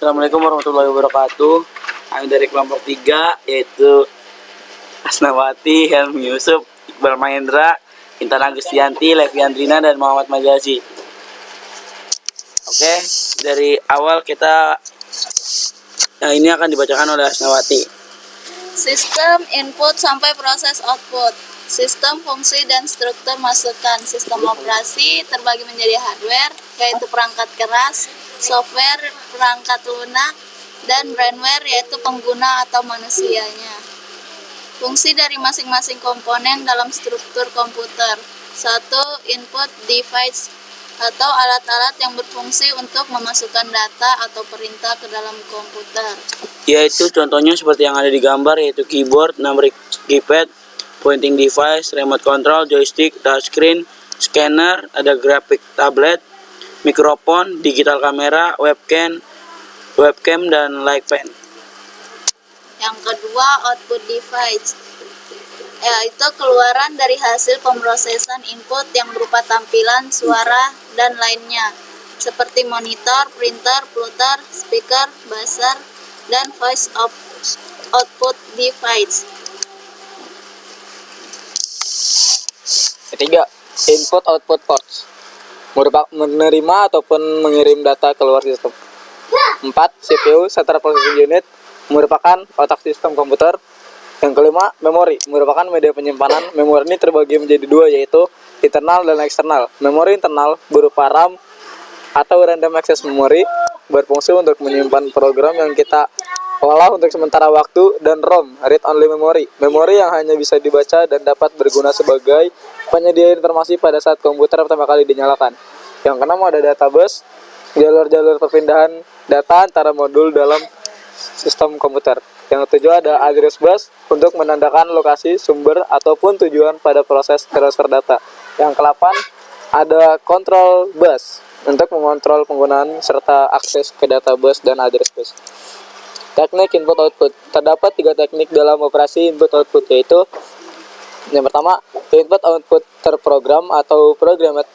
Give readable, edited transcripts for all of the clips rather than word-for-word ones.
Assalamualaikum warahmatullahi wabarakatuh. Kami dari kelompok 3 yaitu Asnawati, Helmi Yusuf, Iqbal Mahendra, Intan Agustianti, Levi Andrina, dan Muhammad Majazi. Oke, dari awal ini akan dibacakan oleh Asnawati. Sistem input sampai proses output. Sistem fungsi dan struktur masukan. Sistem operasi terbagi menjadi hardware, yaitu perangkat keras, software, perangkat lunak, dan brainware, yaitu pengguna atau manusianya. Fungsi dari masing-masing komponen dalam struktur komputer. 1. Input device atau alat-alat yang berfungsi untuk memasukkan data atau perintah ke dalam komputer. Yaitu contohnya seperti yang ada di gambar, yaitu keyboard, numeric keypad, pointing device, remote control, joystick, touchscreen, scanner, ada graphic tablet, mikrofon, digital kamera, webcam, dan light pen. Yang kedua, output device, yaitu keluaran dari hasil pemrosesan input yang berupa tampilan, suara, dan lainnya, seperti monitor, printer, plotter, speaker, buzzer, dan voice output device. Ketiga, input-output ports, menerima ataupun mengirim data keluar sistem. 4. CPU, Central Processing Unit, merupakan otak sistem komputer. Yang kelima, memori, merupakan media penyimpanan. Memori ini terbagi menjadi dua, yaitu internal dan eksternal. Memori internal berupa RAM atau random access memory, berfungsi untuk menyimpan program yang kita olah untuk sementara waktu, dan ROM, read only memory, memori yang hanya bisa dibaca dan dapat berguna sebagai penyedia informasi pada saat komputer pertama kali dinyalakan. Yang keenam, ada data bus, jalur-jalur perpindahan data antara modul dalam sistem komputer. Yang ketujuh, ada address bus untuk menandakan lokasi, sumber, ataupun tujuan pada proses transfer data. Yang ke-8, ada control bus untuk mengontrol penggunaan serta akses ke data bus dan address bus. Teknik input-output. Terdapat 3 teknik dalam operasi input-output, yaitu yang pertama, input-output terprogram atau programmed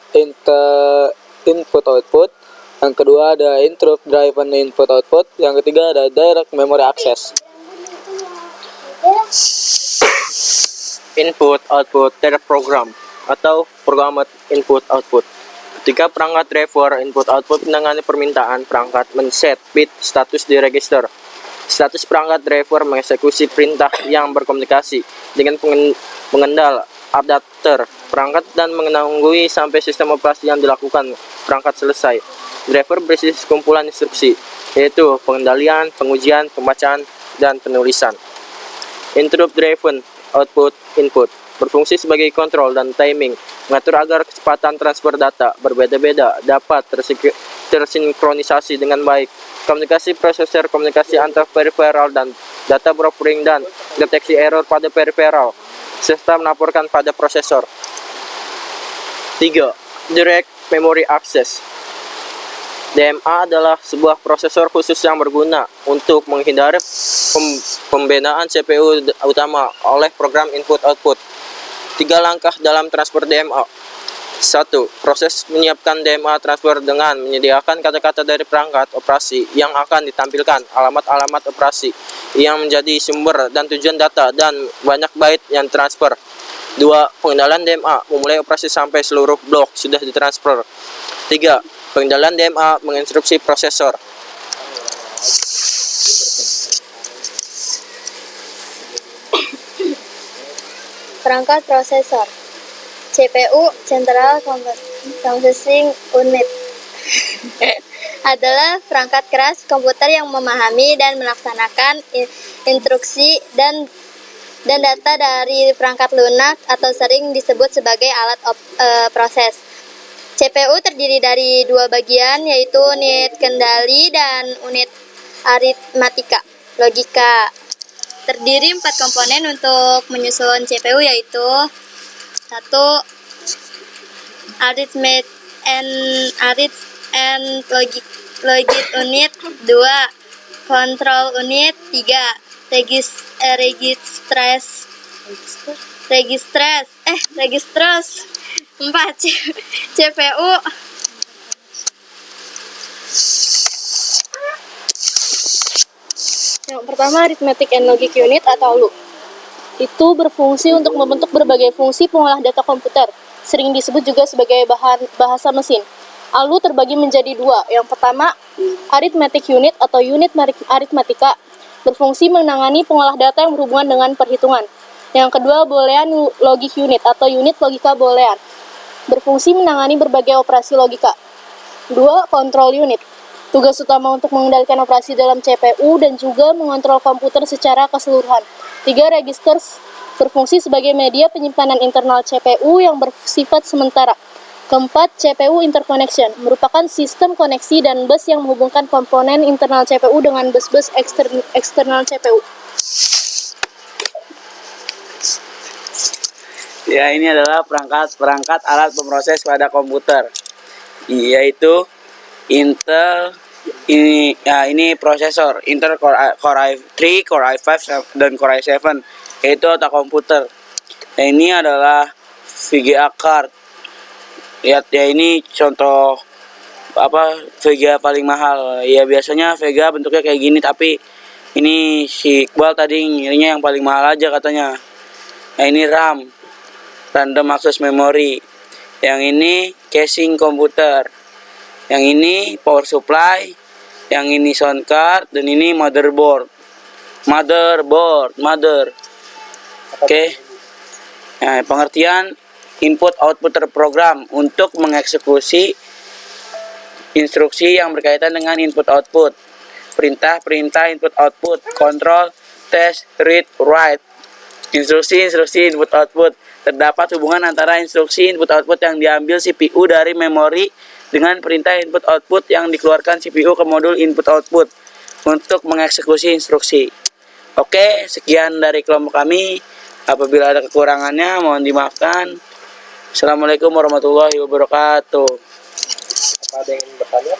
input-output. Yang kedua, ada interrupt-driven input-output. Yang ketiga, ada direct memory access. Input-output terprogram atau programmed input-output. Ketika perangkat driver input-output menangani permintaan, perangkat men-set bit status di register. Status perangkat driver mengeksekusi perintah yang berkomunikasi dengan pengendal adapter perangkat dan menunggu sampai sistem operasi yang dilakukan perangkat selesai. Driver berisi sekumpulan instruksi, yaitu pengendalian, pengujian, pembacaan, dan penulisan. Interrupt driven output input berfungsi sebagai kontrol dan timing, mengatur agar kecepatan transfer data berbeda-beda dapat tersinkronisasi dengan baik. Komunikasi prosesor, komunikasi antar peripheral dan data buffering, dan deteksi error pada peripheral serta melaporkan pada prosesor. 3. Direct Memory Access. DMA adalah sebuah prosesor khusus yang berguna untuk menghindari pembinaan CPU utama oleh program input-output. 3 langkah dalam transfer DMA. 1. Proses menyiapkan DMA transfer dengan menyediakan kata-kata dari perangkat operasi yang akan ditampilkan, alamat-alamat operasi yang menjadi sumber dan tujuan data, dan banyak byte yang transfer. 2. Pengendalian DMA memulai operasi sampai seluruh blok sudah ditransfer. 3. Pengendalian DMA menginstruksi prosesor. Perangkat prosesor. CPU, Central Processing Unit, adalah perangkat keras komputer yang memahami dan melaksanakan instruksi dan data dari perangkat lunak atau sering disebut sebagai alat proses. CPU terdiri dari 2 bagian, yaitu unit kendali dan unit aritmatika logika. Terdiri 4 komponen untuk menyusun CPU, yaitu 1. Arithmetic and logic unit. 2. Control unit. 3. Registers. 4. CPU. pertama, Arithmetic and Logic Unit atau LU. Itu berfungsi untuk membentuk berbagai fungsi pengolah data komputer, sering disebut juga sebagai bahasa mesin. ALU terbagi menjadi dua. Yang pertama, Arithmetic Unit atau unit aritmatika, berfungsi menangani pengolah data yang berhubungan dengan perhitungan. Yang kedua, Boolean Logic Unit atau unit logika boolean, berfungsi menangani berbagai operasi logika. Dua, Control Unit, tugas utama untuk mengendalikan operasi dalam CPU dan juga mengontrol komputer secara keseluruhan. Tiga, Registers, berfungsi sebagai media penyimpanan internal CPU yang bersifat sementara. Keempat, CPU Interconnection, merupakan sistem koneksi dan bus yang menghubungkan komponen internal CPU dengan bus-bus eksternal CPU. Ya, ini adalah perangkat alat pemroses pada komputer, yaitu ini prosesor Intel Core i3, Core i5 dan Core i7, yaitu otak komputer. Nah, ini adalah VGA card. Lihat ya, ini contoh VGA paling mahal. Ya, biasanya VGA bentuknya kayak gini, tapi ini si Iqbal tadi ngirinya yang paling mahal aja katanya. Nah, ini RAM, Random Access Memory. Yang ini casing komputer. Yang ini power supply, yang ini sound card, dan ini motherboard. Oke. Nah, pengertian input output terprogram untuk mengeksekusi instruksi yang berkaitan dengan input output. Perintah input output, control, test, read, write. Instruksi input output. Terdapat hubungan antara instruksi input output yang diambil CPU dari memori dengan perintah input output yang dikeluarkan CPU ke modul input output untuk mengeksekusi instruksi. Oke, sekian dari kelompok kami. Apabila ada kekurangannya mohon dimaafkan. Assalamualaikum warahmatullahi wabarakatuh. Apa ada yang ingin bertanya?